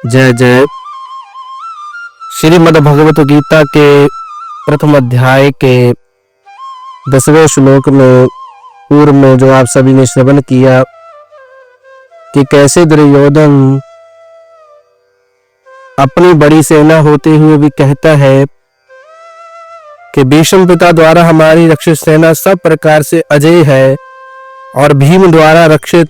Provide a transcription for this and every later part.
जय जय। श्रीमद् भगवत गीता के प्रथम अध्याय के 10वें श्लोक में पूर्व में जो आप सभी ने श्रवण किया कि कैसे दुर्योधन अपनी बड़ी सेना होते हुए भी कहता है कि भीष्म पिता द्वारा हमारी रक्षित सेना सब प्रकार से अजेय है और भीम द्वारा रक्षित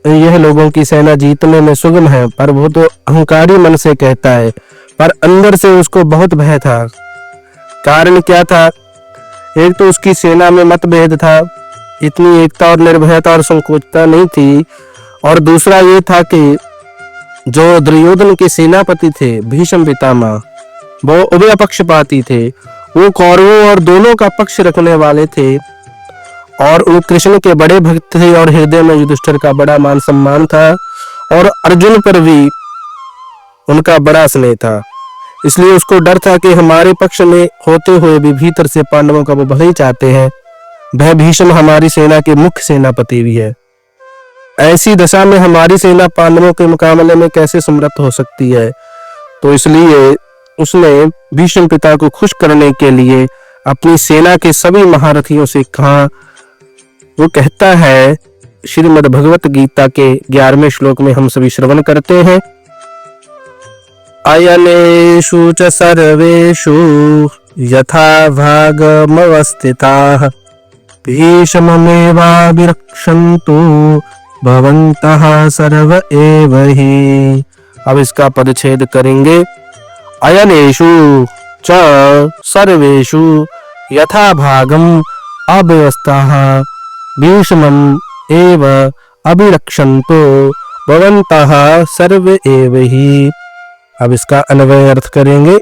यह लोगों की सेना जीतने में सुगम है। पर वो तो अहंकारी मन से कहता है, पर अंदर से उसको बहुत भय था। कारण क्या था? एक तो उसकी सेना में मतभेद था, इतनी एकता और निर्भयता और संकोचता नहीं थी, और दूसरा ये था कि जो दुर्योधन के सेनापति थे भीष्म पितामह, वो उभय पक्षपाती थे। वो कौरवों और दोनों का पक्ष रखने वाले थे और वो कृष्ण के बड़े भक्त थे और हृदय में युधिष्ठिर का बड़ा मान सम्मान था और अर्जुन पर भी उनका बड़ा स्नेह था। इसलिए उसको डर था कि हमारे पक्ष में होते हुए भी भीतर से पांडवों का वो भला ही चाहते हैं। वह भीष्म हमारी सेना के मुख्य सेनापति भी है। ऐसी दशा में हमारी सेना पांडवों के मुकाबले में कैसे समर्थ हो सकती है? तो इसलिए उसने भीष्म पिता को खुश करने के लिए अपनी सेना के सभी महारथियों से कहा। वो कहता है श्रीमद् भगवत गीता के 11वें श्लोक में हम सभी श्रवण करते हैं। अयनेषु च सर्वेषु यथा भागमवस्थिताः भीष्ममेवाभिरक्षन्तु भवन्तः सर्व एव हि। अब इसका पदच्छेद करेंगे। अयनेषु च सर्वेषु यथा भागम अव्यवस्थाः भीष्मम् एव अभिरक्षन्तु भवन्तः सर्व एव हि। अब इसका अन्वय अर्थ करेंगे।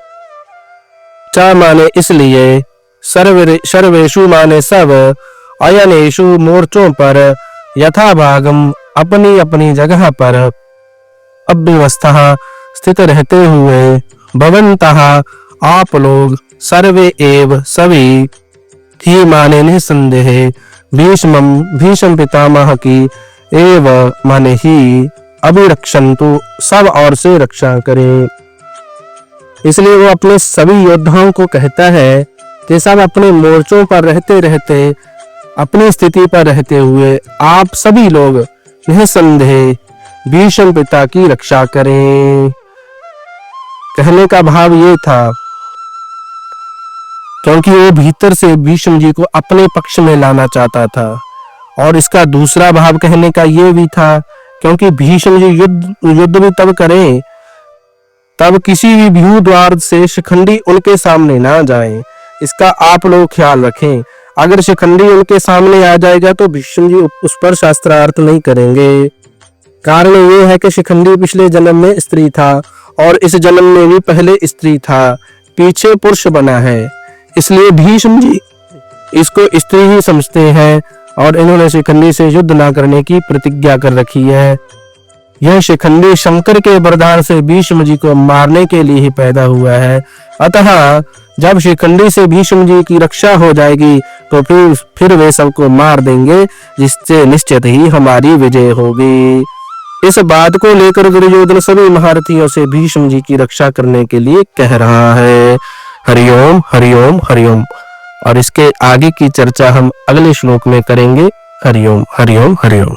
च माने इसलिए, सर्वेषु माने सब, अयनेषु मोर्चों पर, यथा भागम अपनी अपनी जगह पर, अव्यवस्था स्थित रहते हुए, भवन्तः आप लोग, सर्वे एव सभी, ही माने निसंदेह, भीष्म पितामह की, एव माने ही, अभिरक्षन्तु सब और से रक्षा करें। इसलिए वो अपने सभी योद्धाओं को कहता है कि सब अपने मोर्चों पर रहते रहते, अपनी स्थिति पर रहते हुए आप सभी लोग निसंदेह भीष्म पिता की रक्षा करें। कहने का भाव ये था क्योंकि वो भीतर से भीष्म जी को अपने पक्ष में लाना चाहता था, और इसका दूसरा भाव कहने का ये भी था क्योंकि भीष्म जी युद्ध भी तब करें तब किसी भी व्यूह द्वार से शिखंडी उनके सामने ना जाए। इसका आप लोग ख्याल रखें। अगर शिखंडी उनके सामने आ जाएगा तो भीष्म जी उस पर शास्त्रार्थ नहीं करेंगे। कारण ये है कि शिखंडी पिछले जन्म में स्त्री था और इस जन्म में भी पहले स्त्री था, पीछे पुरुष बना है। इसलिए भीष्म जी इसको स्त्री ही समझते हैं और इन्होंने शिखंडी से युद्ध ना करने की प्रतिज्ञा कर रखी है। यह शिखंडी शंकर के वरदान से भीष्म जी को मारने के लिए ही पैदा हुआ है। अतः जब शिखंडी से भीष्म जी की रक्षा हो जाएगी तो फिर वे सबको मार देंगे, जिससे निश्चित ही हमारी विजय होगी। इस बात को लेकर दुर्योधन सभी महारथियों से भीष्म जी की रक्षा करने के लिए कह रहा है। हरिओम हरिओम हरिओम। और इसके आगे की चर्चा हम अगले श्लोक में करेंगे। हरिओम हरिओम हरिओम।